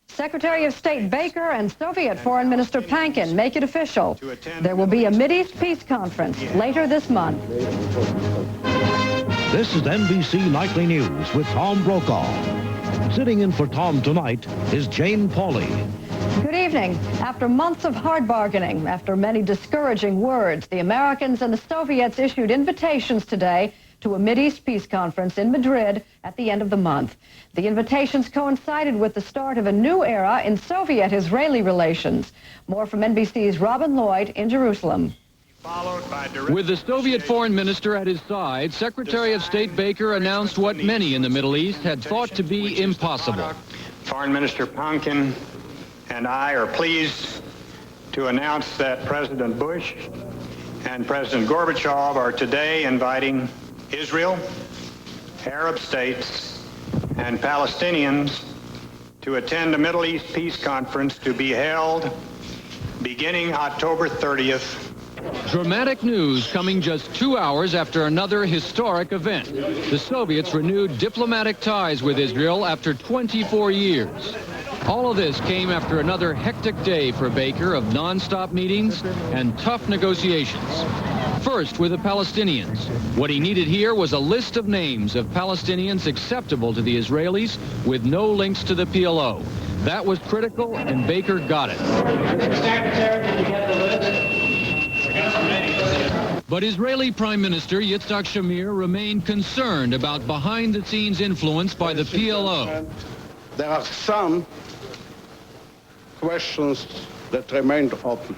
Secretary of State Baker and Soviet Foreign Minister Pankin make it official. There will be a Mideast peace conference later this month. This is NBC Nightly News with Tom Brokaw. Sitting in for Tom tonight is Jane Pauley. Good evening. After months of hard bargaining, after many discouraging words, the Americans and the Soviets issued invitations today to a Mideast peace conference in Madrid at the end of the month. The invitations coincided with the start of a new era in Soviet-Israeli relations. More from NBC's Robin Lloyd in Jerusalem. With the Soviet foreign minister at his side, Secretary of State Baker announced what many in the Middle East had thought to be impossible. Foreign Minister Pankin and I are pleased to announce that President Bush and President Gorbachev are today inviting Israel, Arab states, and Palestinians to attend a Middle East peace conference to be held beginning October 30th. Dramatic news coming just 2 hours after another historic event. The Soviets renewed diplomatic ties with Israel after 24 years. All of this came after another hectic day for Baker of non-stop meetings and tough negotiations. First with the Palestinians. What he needed here was a list of names of Palestinians acceptable to the Israelis with no links to the PLO. That was critical, and Baker got it. Mr. Secretary, did you get the list? But Israeli Prime Minister Yitzhak Shamir remained concerned about behind-the-scenes influence by the PLO. There are some questions that remained open.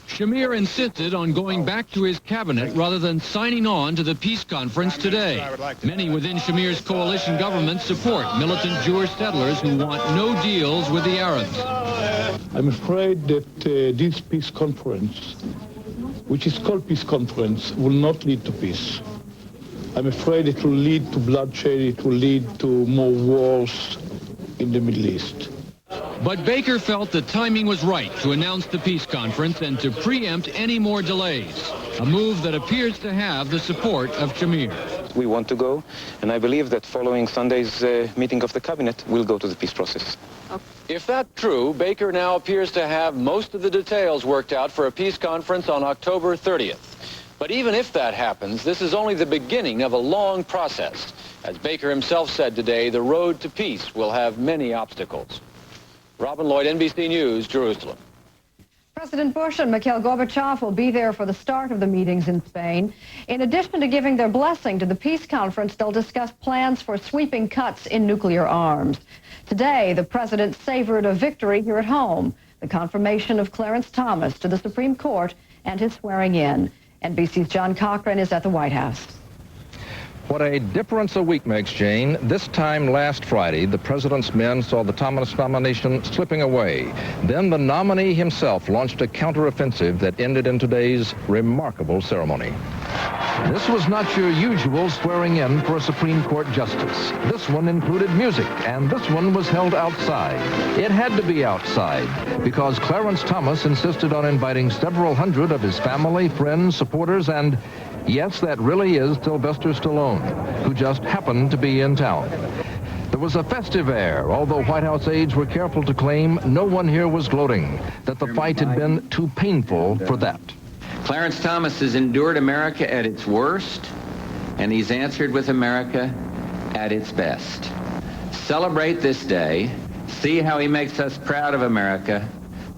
Shamir insisted on going back to his cabinet rather than signing on to the peace conference today. Many within Shamir's coalition government support militant Jewish settlers who want no deals with the Arabs. I'm afraid that this peace conference, which is called peace conference, will not lead to peace. I'm afraid it will lead to bloodshed, it will lead to more wars in the Middle East. But Baker felt the timing was right to announce the peace conference and to preempt any more delays, a move that appears to have the support of Shamir. We want to go, and I believe that following Sunday's meeting of the cabinet, we'll go to the peace process. If that's true, Baker now appears to have most of the details worked out for a peace conference on October 30th. But even if that happens, this is only the beginning of a long process. As Baker himself said today, the road to peace will have many obstacles. Robin Lloyd, NBC News, Jerusalem. President Bush and Mikhail Gorbachev will be there for the start of the meetings in Spain. In addition to giving their blessing to the peace conference, they'll discuss plans for sweeping cuts in nuclear arms. Today, the president savored a victory here at home, the confirmation of Clarence Thomas to the Supreme Court and his swearing in. NBC's John Cochran is at the White House. What a difference a week makes, Jane. This time last Friday, the president's men saw the Thomas nomination slipping away. Then the nominee himself launched a counteroffensive that ended in today's remarkable ceremony. This was not your usual swearing in for a Supreme Court justice. This one included music, and this one was held outside. It had to be outside because Clarence Thomas insisted on inviting several hundred of his family, friends, supporters, and yes, that really is Sylvester Stallone, who just happened to be in town. There was a festive air, although White House aides were careful to claim no one here was gloating, that the fight had been too painful for that. Clarence Thomas has endured America at its worst, and he's answered with America at its best. Celebrate this day. See how he makes us proud of America,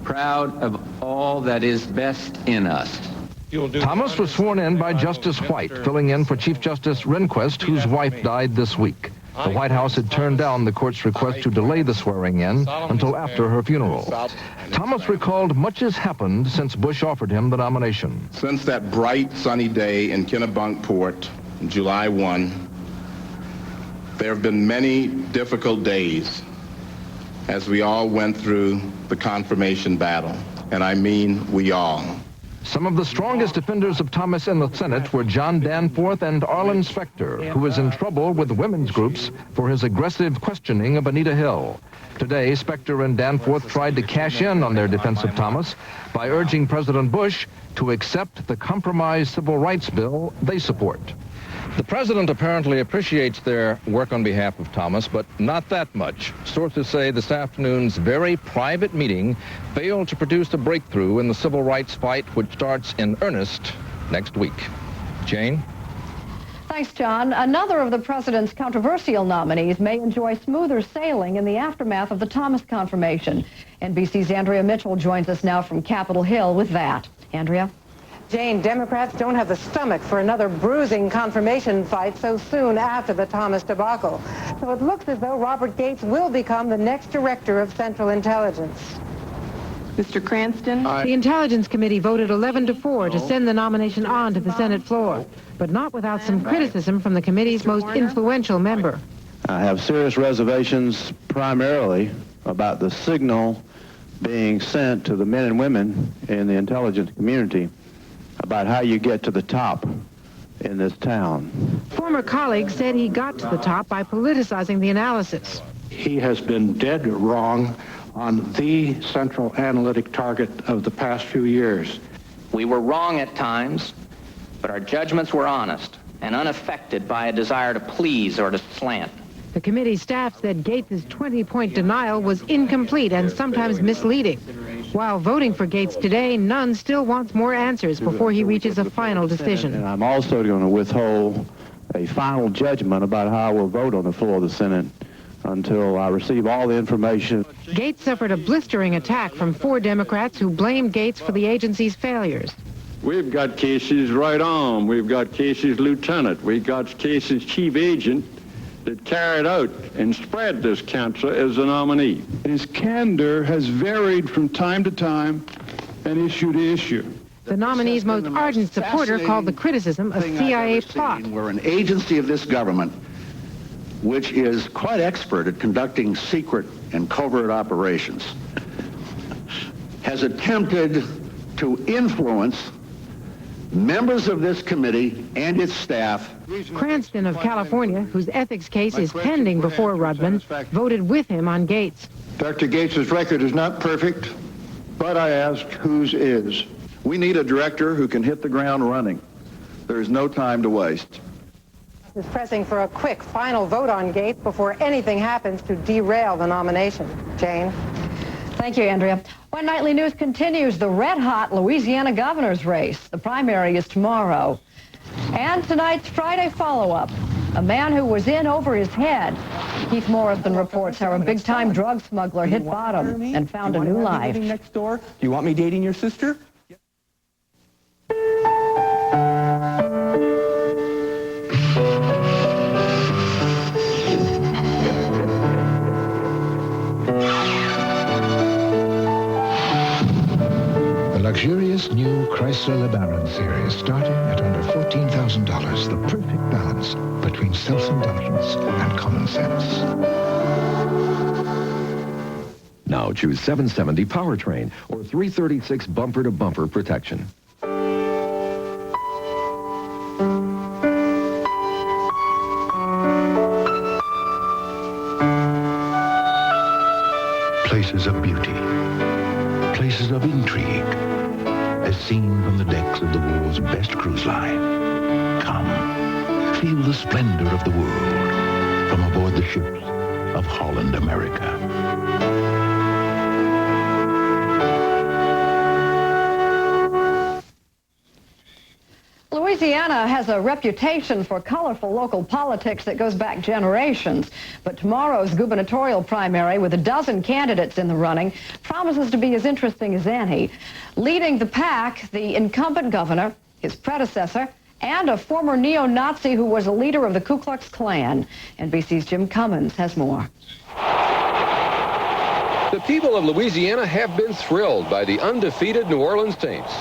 proud of all that is best in us. Thomas was sworn in by Justice White, filling in for Chief Justice Rehnquist, whose wife died this week. The White House had turned down the court's request to delay the swearing in until after her funeral. Thomas recalled much has happened since Bush offered him the nomination. Since that bright, sunny day in Kennebunkport, July 1, there have been many difficult days as we all went through the confirmation battle, and I mean we all. Some of the strongest defenders of Thomas in the Senate were John Danforth and Arlen Specter, who is in trouble with women's groups for his aggressive questioning of Anita Hill. Today, Specter and Danforth tried to cash in on their defense of Thomas by urging President Bush to accept the compromise civil rights bill they support. The president apparently appreciates their work on behalf of Thomas, but not that much. Sources say this afternoon's very private meeting failed to produce a breakthrough in the civil rights fight, which starts in earnest next week. Jane? Thanks, John. Another of the president's controversial nominees may enjoy smoother sailing in the aftermath of the Thomas confirmation. NBC's Andrea Mitchell joins us now from Capitol Hill with that. Andrea? Jane, Democrats don't have the stomach for another bruising confirmation fight so soon after the Thomas debacle. So it looks as though Robert Gates will become the next director of Central Intelligence. Mr. Cranston? The Intelligence Committee voted 11-4 to send the nomination on to the Senate floor, but not without some criticism from the committee's most influential member. I have serious reservations primarily about the signal being sent to the men and women in the intelligence community about how you get to the top in this town. Former colleagues said he got to the top by politicizing the analysis. He has been dead wrong on the central analytic target of the past few years. We were wrong at times, but our judgments were honest and unaffected by a desire to please or to slant. The committee staff said Gates' 20-point denial was incomplete and sometimes misleading. While voting for Gates today, none still wants more answers before he reaches a final decision. And I'm also going to withhold a final judgment about how I will vote on the floor of the Senate until I receive all the information. Gates suffered a blistering attack from 4 Democrats who blamed Gates for the agency's failures. We've got Casey's right arm. We've got Casey's lieutenant. We've got Casey's chief agent that carried out and spread this cancer as the nominee. His candor has varied from time to time and issue to issue. The nominee's most ardent supporter called the criticism a CIA plot. We're an agency of this government which is quite expert at conducting secret and covert operations, has attempted to influence members of this committee and its staff. Cranston of California, whose ethics case is pending before Rudman, voted with him on Gates. Dr. Gates' record is not perfect, but I ask, whose is? We need a director who can hit the ground running. There is no time to waste. Is pressing for a quick final vote on Gates before anything happens to derail the nomination. Jane? Thank you, Andrea. When Nightly News continues the red-hot Louisiana governor's race. The primary is tomorrow. And tonight's Friday follow-up. A man who was in over his head. Keith Morrison reports how a big-time drug smuggler hit bottom and found a new life. Next door? Do you want me dating your sister? Luxurious new Chrysler LeBaron series starting at under $14,000. The perfect balance between self-indulgence and common sense. Now choose 770 powertrain or 336 bumper-to-bumper protection. Places of beauty. Places of intrigue. As seen from the decks of the world's best cruise line. Come, feel the splendor of the world from aboard the ships of Holland America. Louisiana has a reputation for colorful local politics that goes back generations. But tomorrow's gubernatorial primary, with a dozen candidates in the running, promises to be as interesting as any. Leading the pack, the incumbent governor, his predecessor, and a former neo-Nazi who was a leader of the Ku Klux Klan. NBC's Jim Cummins has more. The people of Louisiana have been thrilled by the undefeated New Orleans Saints.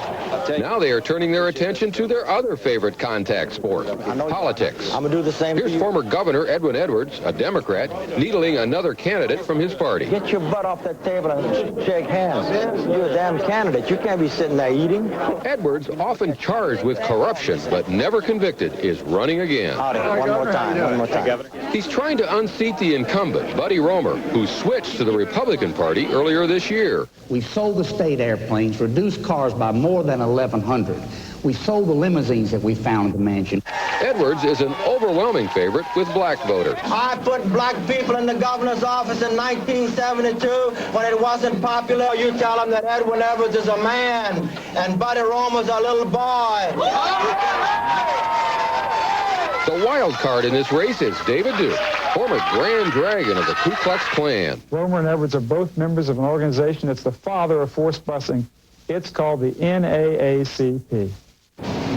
Now they are turning their attention to their other favorite contact sport, politics. I'm going to do the same. Here's former Governor Edwin Edwards, a Democrat, needling another candidate from his party. Get your butt off that table and shake hands. You're a damn candidate. You can't be sitting there eating. Edwards, often charged with corruption but never convicted, is running again. One more time. He's trying to unseat the incumbent, Buddy Roemer, who switched to the Republican Party earlier this year. We sold the state airplanes, reduced cars by more than 1,100. We sold the limousines that we found at the mansion. Edwards is an overwhelming favorite with black voters. I put black people in the governor's office in 1972 when it wasn't popular. You tell them that Edwin Edwards is a man and Buddy Romer's a little boy. The wild card in this race is David Duke, former Grand Dragon of the Ku Klux Klan. Romer and Edwards are both members of an organization that's the father of forced busing. It's called the NAACP.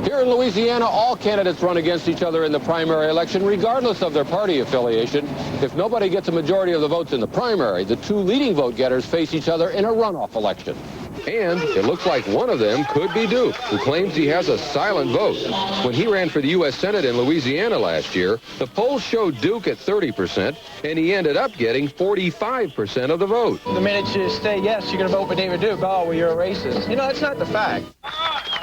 Here in Louisiana, all candidates run against each other in the primary election, regardless of their party affiliation. If nobody gets a majority of the votes in the primary, the two leading vote getters face each other in a runoff election. And it looks like one of them could be Duke, who claims he has a silent vote. When he ran for the U.S. Senate in Louisiana last year, the polls showed Duke at 30%, and he ended up getting 45% of the vote. The minute you say yes, you're going to vote for David Duke. Oh, well, you're a racist. You know, that's not the fact.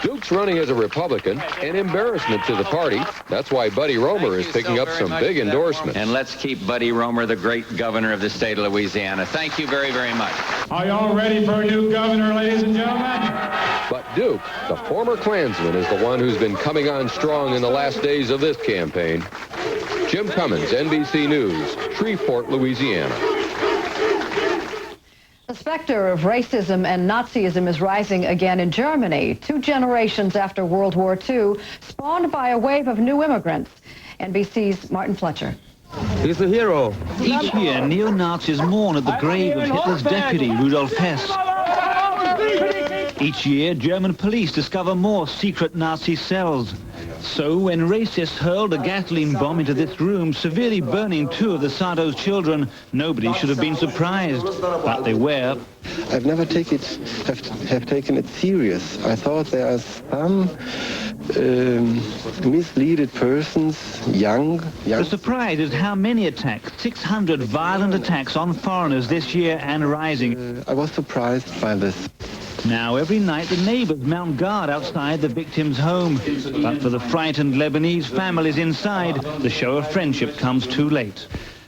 Duke's running as a Republican, an embarrassment to the party. That's why Buddy Romer is picking up some big endorsements. And let's keep Buddy Romer the great governor of the state of Louisiana. Thank you very, very much. Are y'all ready for a new governor, ladies and gentlemen? But Duke, the former Klansman, is the one who's been coming on strong in the last days of this campaign. Jim Cummins, NBC News, Shreveport, Louisiana. The specter of racism and Nazism is rising again in Germany, 2 generations after World War II, spawned by a wave of new immigrants. NBC's Martin Fletcher. He's the hero. Each year, neo-Nazis mourn at the grave of Hitler's deputy, Rudolf Hess. Each year, German police discover more secret Nazi cells. So, when racists hurled a gasoline bomb into this room, severely burning 2 of the Sado's children, nobody should have been surprised. But they were. I've never taken it serious. I thought there are some misleaded persons, young. The surprise is how many attacks, 600 violent attacks on foreigners this year and rising. I was surprised by this. Now, every night, the neighbors mount guard outside the victim's home. But for the frightened Lebanese families inside, the show of friendship comes too late.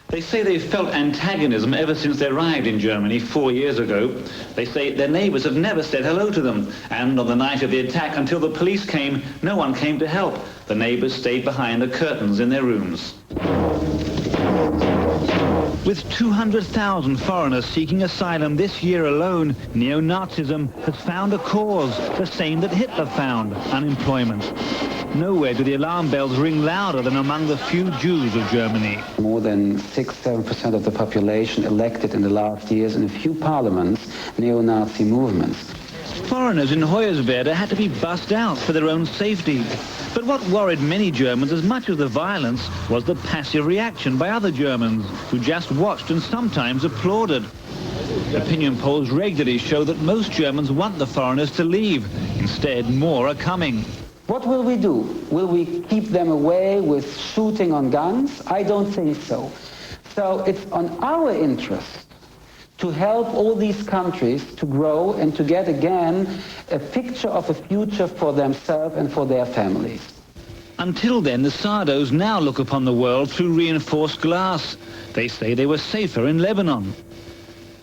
They say they've felt antagonism ever since they arrived in Germany 4 years ago. They say their neighbors have never said hello to them. And on the night of the attack, until the police came, no one came to help. The neighbors stayed behind the curtains in their rooms. With 200,000 foreigners seeking asylum this year alone, neo-Nazism has found a cause, the same that Hitler found, unemployment. Nowhere do the alarm bells ring louder than among the few Jews of Germany. More than 6-7% of the population elected in the last years in a few parliaments neo-Nazi movements. Foreigners in Hoyerswerda had to be bussed out for their own safety. But what worried many Germans as much as the violence was the passive reaction by other Germans who just watched and sometimes applauded. Opinion polls regularly show that most Germans want the foreigners to leave. Instead, more are coming. What will we do? Will we keep them away with shooting on guns? I don't think so. So it's on our interest to help all these countries to grow and to get again a picture of a future for themselves and for their families. Until then, the Sados now look upon the world through reinforced glass. They say they were safer in Lebanon.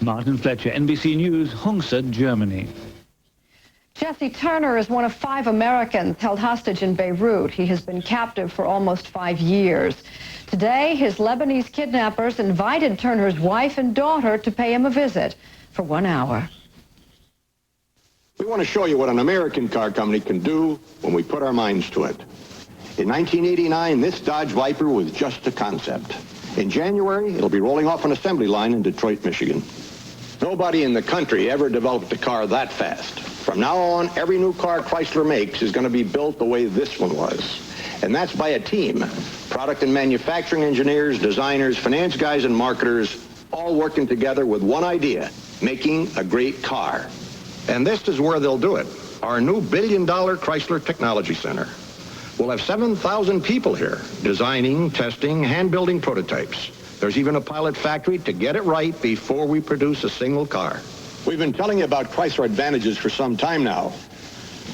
Martin Fletcher, NBC News, Hongsa, Germany. Jesse Turner is one of 5 Americans held hostage in Beirut. He has been captive for almost 5 years. Today, his Lebanese kidnappers invited Turner's wife and daughter to pay him a visit for 1 hour. We want to show you what an American car company can do when we put our minds to it. In 1989, this Dodge Viper was just a concept. In January, it'll be rolling off an assembly line in Detroit, Michigan. Nobody in the country ever developed a car that fast. From now on, every new car Chrysler makes is going to be built the way this one was. And that's by a team. Product and manufacturing engineers, designers, finance guys, and marketers, all working together with one idea, making a great car. And this is where they'll do it, our new $1 billion Chrysler Technology Center. We'll have 7,000 people here, designing, testing, hand-building prototypes. There's even a pilot factory to get it right before we produce a single car. We've been telling you about Chrysler advantages for some time now.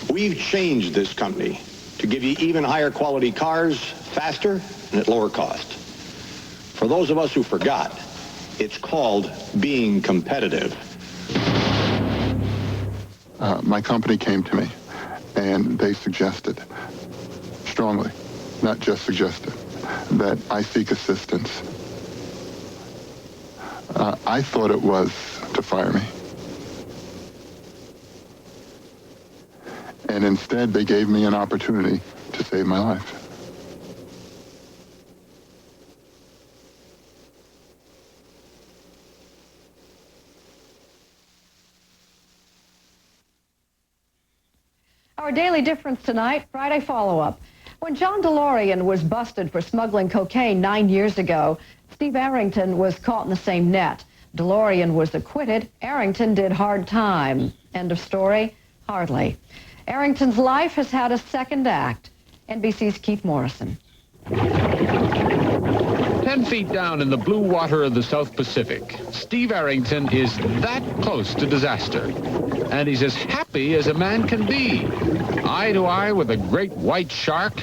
We've changed this company to give you even higher quality cars, faster, and at lower cost. For those of us who forgot, it's called being competitive. My company came to me, and they suggested strongly not just suggested, that I seek assistance. I thought it was to fire me. And instead, they gave me an opportunity to save my life. Our Daily Difference tonight, Friday follow-up. When John DeLorean was busted for smuggling cocaine 9 years ago, Steve Arrington was caught in the same net. DeLorean was acquitted. Arrington did hard time. End of story? Hardly. Arrington's life has had a second act. NBC's Keith Morrison. 10 feet down in the blue water of the South Pacific, Steve Arrington is that close to disaster. And he's as happy as a man can be. Eye to eye with a great white shark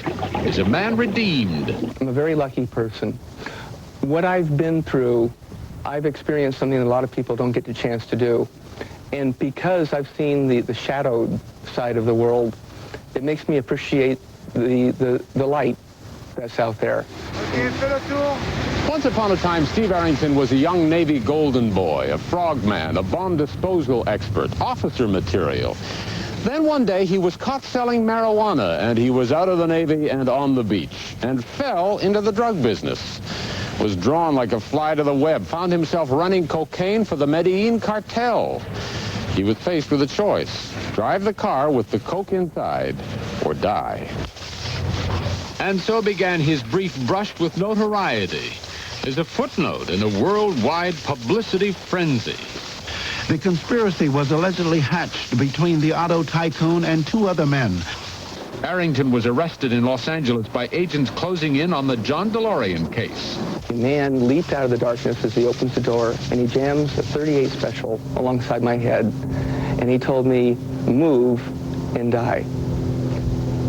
is a man redeemed. I'm a very lucky person. What I've been through, I've experienced something that a lot of people don't get the chance to do. And because I've seen the shadowed side of the world, it makes me appreciate the light that's out there. Once upon a time, Steve Arrington was a young Navy golden boy, a frogman, a bomb disposal expert, officer material. Then one day he was caught selling marijuana, and he was out of the Navy and on the beach, and fell into the drug business. Was drawn like a fly to the web, found himself running cocaine for the Medellin cartel. He was faced with a choice: drive the car with the coke inside, or die. And so began his brief brush with notoriety as a footnote in a worldwide publicity frenzy. The conspiracy was allegedly hatched between the auto tycoon and two other men. Arrington was arrested in Los Angeles by agents closing in on the John DeLorean case. A man leaped out of the darkness as he opens the door, and he jams a .38 special alongside my head, and he told me, "Move and die."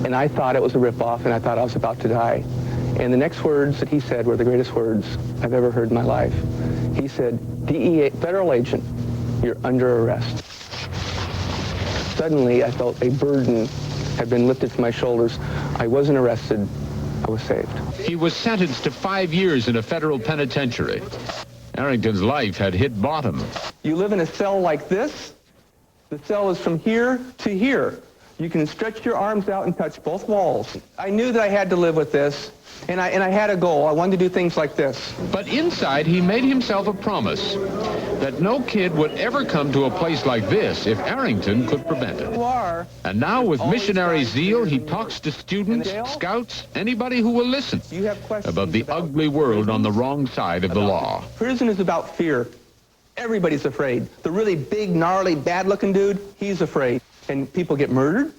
And I thought it was a ripoff, and I thought I was about to die. And the next words that he said were the greatest words I've ever heard in my life. He said, "DEA, federal agent, you're under arrest." Suddenly, I felt a burden had been lifted from my shoulders. I wasn't arrested. I was saved. He was sentenced to 5 years in a federal penitentiary. Arrington's life had hit bottom. You live in a cell like this. The cell is from here to here. You can stretch your arms out and touch both walls. I knew that I had to live with this, and I had a goal. I wanted to do things like this. But inside, he made himself a promise that no kid would ever come to a place like this if Arrington could prevent it. And now, with missionary zeal, he talks to students, scouts, anybody who will listen about the ugly world on the wrong side of the law. Prison is about fear. Everybody's afraid. The really big, gnarly, bad-looking dude, he's afraid. And people get murdered.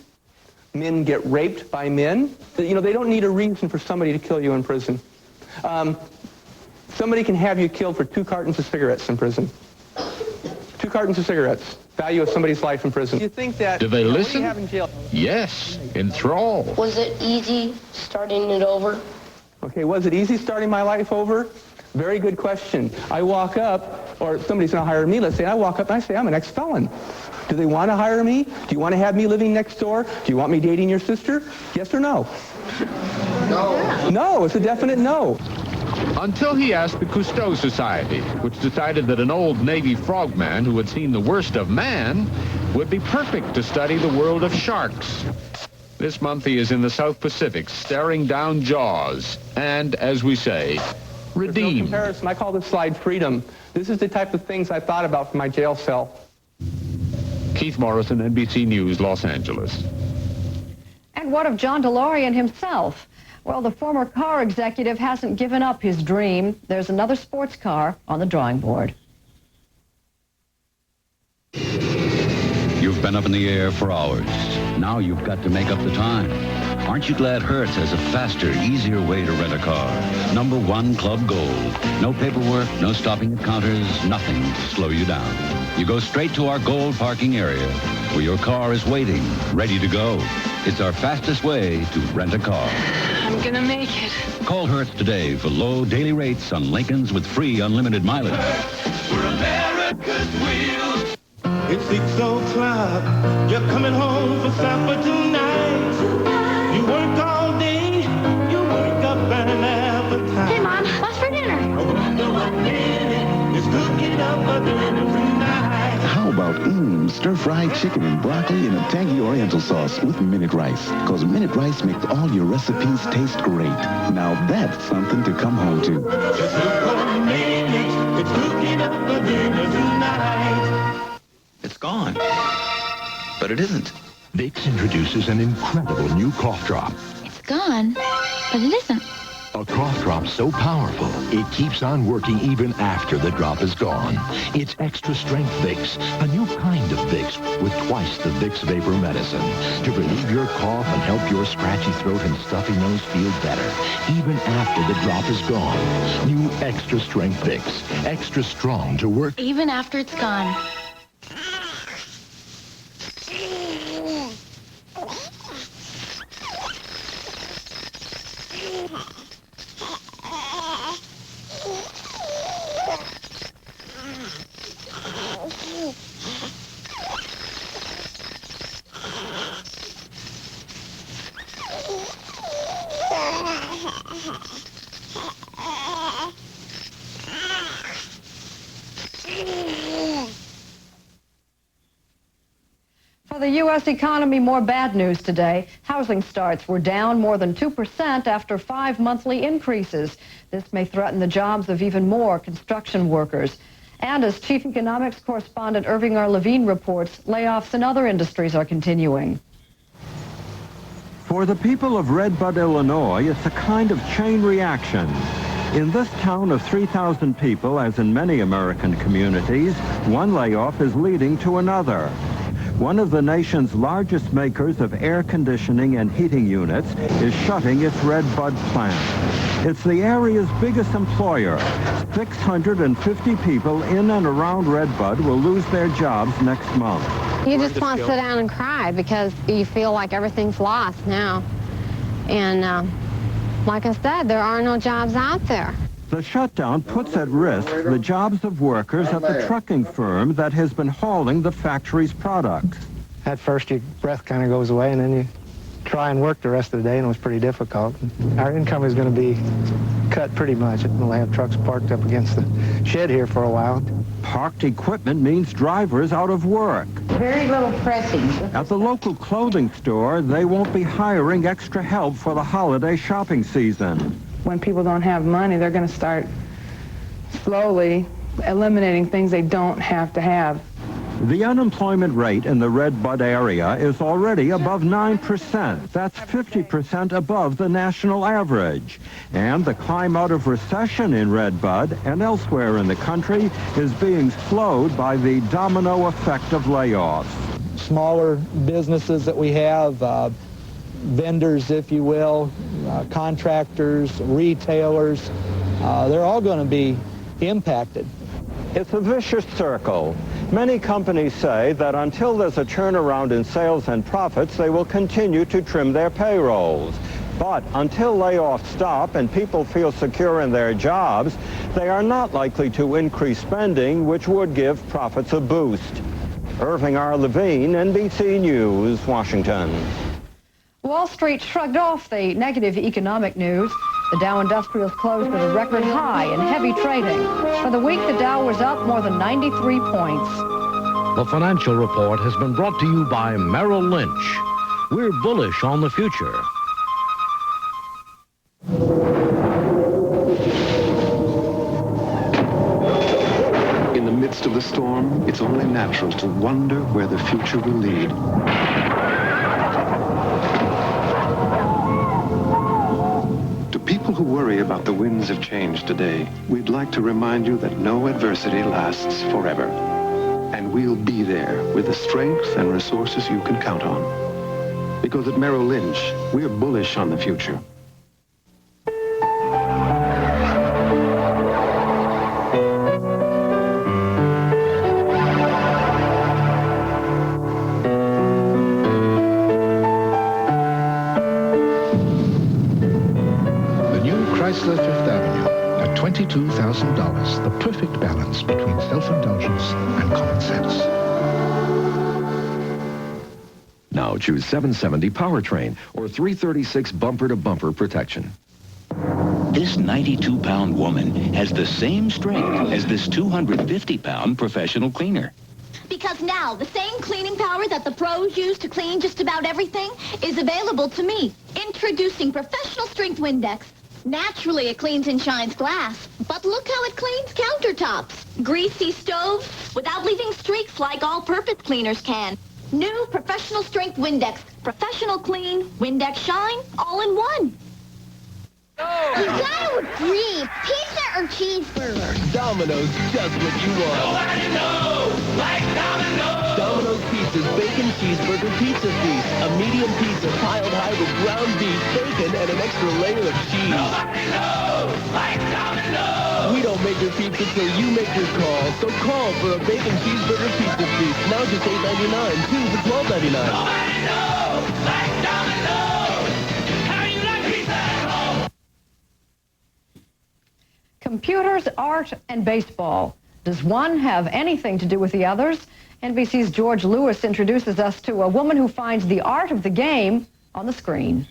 Men get raped by men. You know, they don't need a reason for somebody to kill you in prison. Somebody can have you killed for 2 cartons of cigarettes in prison. 2 cartons of cigarettes. Value of somebody's life in prison. You think that... Do they listen? What do you have in jail? Yes, enthrall. Was it easy starting it over? Okay, was it easy starting my life over? Very good question. I walk up, or somebody's going to hire me, let's say, I walk up and I say, I'm an ex-felon. Do they want to hire me? Do you want to have me living next door? Do you want me dating your sister? Yes or no? No. No, it's a definite no. Until he asked the Cousteau Society, which decided that an old Navy frogman who had seen the worst of man would be perfect to study the world of sharks. This month he is in the South Pacific, staring down jaws, and, as we say, redeemed. There's no comparison. I call this slide freedom. This is the type of things I thought about for my jail cell. Keith Morrison, NBC News, Los Angeles. And what of John DeLorean himself? Well, the former car executive hasn't given up his dream. There's another sports car on the drawing board. You've been up in the air for hours. Now you've got to make up the time. Aren't you glad Hertz has a faster, easier way to rent a car? #1 Club Gold. No paperwork, no stopping at counters, nothing to slow you down. You go straight to our Gold parking area, where your car is waiting, ready to go. It's our fastest way to rent a car. I'm gonna make it. Call Hertz today for low daily rates on Lincolns with free unlimited mileage. We're America's wheels. It's 6 o'clock. You're coming home for supper tonight. You worked all day. You worked up for dinner tonight. How about stir-fried chicken and broccoli in a tangy Oriental sauce with minute rice? Because minute rice makes all your recipes taste great. Now that's something to come home to. Just look for a minute. It's cooking up for dinner tonight. It's gone. But it isn't. Vicks introduces an incredible new cough drop. It's gone, but it isn't. A cough drop so powerful, it keeps on working even after the drop is gone. It's extra strength Vicks, a new kind of Vicks with twice the Vicks Vapor Medicine to relieve your cough and help your scratchy throat and stuffy nose feel better, even after the drop is gone. New extra strength Vicks, extra strong to work Even after it's gone. For the U.S. economy, more bad news today. Housing starts were down more than 2% after 5 monthly increases. This may threaten the jobs of even more construction workers. And as Chief Economics Correspondent Irving R. Levine reports, layoffs in other industries are continuing. For the people of Red Bud, Illinois, it's a kind of chain reaction. In this town of 3,000 people, as in many American communities, one layoff is leading to another. One of the nation's largest makers of air conditioning and heating units is shutting its Red Bud plant. It's the area's biggest employer. 650 people in and around Red Bud will lose their jobs next month. You just want to sit down and cry because you feel like everything's lost now. And like I said, there are no jobs out there. The shutdown puts at risk the jobs of workers at the trucking firm that has been hauling the factory's products. At first, your breath kind of goes away, and then you try and work the rest of the day, and it was pretty difficult. Our income is going to be cut pretty much. We'll have trucks parked up against the shed here for a while. Parked equipment means drivers out of work. Very little pressing. At the local clothing store, they won't be hiring extra help for the holiday shopping season. When people don't have money, they're going to start slowly eliminating things they don't have to have. The unemployment rate in the Red Bud area is already above 9%. That's 50% above the national average. And the climb out of recession in Red Bud and elsewhere in the country is being slowed by the domino effect of layoffs. Smaller businesses that we have, vendors, if you will, contractors, retailers, they're all going to be impacted. It's a vicious circle. Many companies say that until there's a turnaround in sales and profits, they will continue to trim their payrolls. But until layoffs stop and people feel secure in their jobs, they are not likely to increase spending, which would give profits a boost. Irving R. Levine, NBC News, Washington. Wall Street shrugged off the negative economic news. The Dow Industrials closed at a record high in heavy trading. For the week, the Dow was up more than 93 points. The financial report has been brought to you by Merrill Lynch. We're bullish on the future. In the midst of the storm, it's only natural to wonder where the future will lead. People who worry about the winds of change today, we'd like to remind you that no adversity lasts forever. And we'll be there with the strength and resources you can count on. Because at Merrill Lynch, we're bullish on the future. Chrysler Fifth Avenue at $22,000, the perfect balance between self-indulgence and common sense. Now choose 770 powertrain or 336 bumper-to-bumper protection. This 92-pound woman has the same strength as this 250-pound professional cleaner. Because now, the same cleaning power that the pros use to clean just about everything is available to me. Introducing Professional Strength Windex. Naturally, it cleans and shines glass, but look how it cleans countertops, greasy stoves, without leaving streaks like all-purpose cleaners can. New Professional Strength Windex. Professional clean, Windex shine, all in one. You gotta agree, pizza or cheeseburger? Domino's, just what you want. Nobody knows like Domino's. Domino's Pizza's Bacon Cheeseburger Pizza Feast. A medium pizza piled high with ground beef, bacon, and an extra layer of cheese. Nobody knows like Domino's. We don't make your pizza till you make your call. So call for a Bacon Cheeseburger Pizza Feast. Now just $8.99. Two for $12.99. Nobody knows like Domino's. How you like pizza at home? Computers, art, and baseball. Does one have anything to do with the others? NBC's George Lewis introduces us to a woman who finds the art of the game on the screen.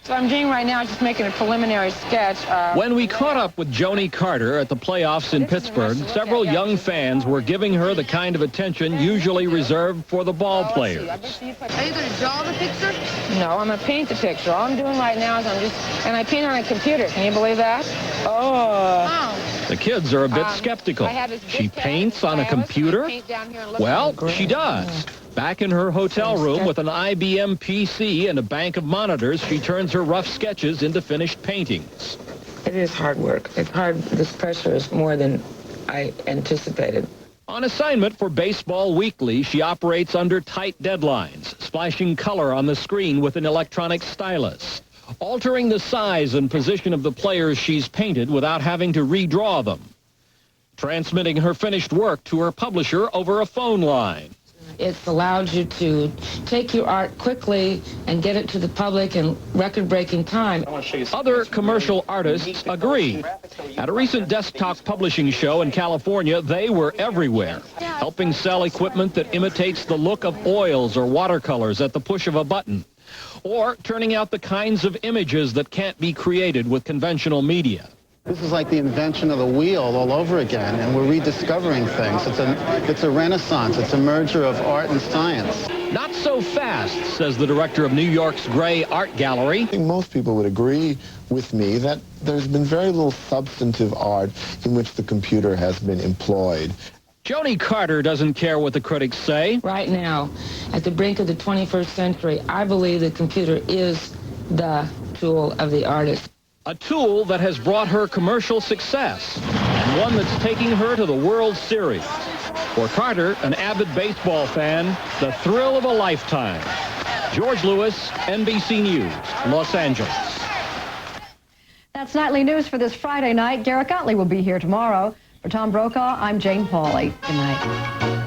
So I'm doing right now is just making a preliminary sketch. When we caught up with Joni Carter at the playoffs in Pittsburgh, several young fans were giving her the kind of attention usually reserved for the ball players. Are you going to draw the picture? No, I'm going to paint the picture. All I'm doing right now is and I paint on a computer. Can you believe that? Oh. The kids are a bit skeptical. She paints on a computer? Well, she does. Back in her hotel room with an IBM PC and a bank of monitors, she turns her rough sketches into finished paintings. It is hard work. It's hard. This pressure is more than I anticipated. On assignment for Baseball Weekly, she operates under tight deadlines, splashing color on the screen with an electronic stylus, altering the size and position of the players she's painted without having to redraw them, transmitting her finished work to her publisher over a phone line. It's allowed you to take your art quickly and get it to the public in record-breaking time. Other commercial artists agree. At a recent desktop publishing show in California, they were everywhere, helping sell equipment that imitates the look of oils or watercolors at the push of a button, or turning out the kinds of images that can't be created with conventional media. This is like the invention of the wheel all over again, and we're rediscovering things. It's a renaissance. It's a merger of art and science. Not so fast, says the director of New York's Gray Art Gallery. I think most people would agree with me that there's been very little substantive art in which the computer has been employed. Joni Carter doesn't care what the critics say. Right now, at the brink of the 21st century, I believe the computer is the tool of the artist. A tool that has brought her commercial success, and one that's taking her to the World Series. For Carter, an avid baseball fan, the thrill of a lifetime. George Lewis, NBC News, Los Angeles. That's Nightly News for this Friday night. Garrett Gottlieb will be here tomorrow. For Tom Brokaw, I'm Jane Pauley. Good night.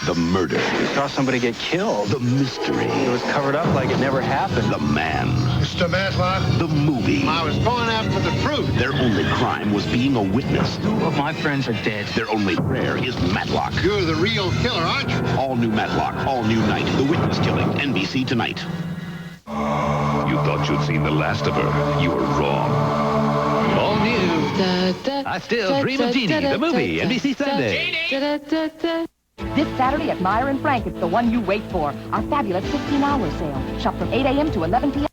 The murder. We saw somebody get killed. The mystery. It was covered up like it never happened. The man. Mr. Matlock. The movie. I was going after the fruit. Their only crime was being a witness. Two of my friends are dead. Their only prayer is Matlock. You're the real killer, aren't you? All new Matlock, all new night. The Witness Killing. NBC tonight. You thought you'd seen the last of her. You were wrong. All new. I Still Dream of Jeannie, the movie, NBC Sunday. This Saturday at Meyer and Frank, it's the one you wait for. Our fabulous 15-hour sale. Shop from 8 a.m. to 11 p.m.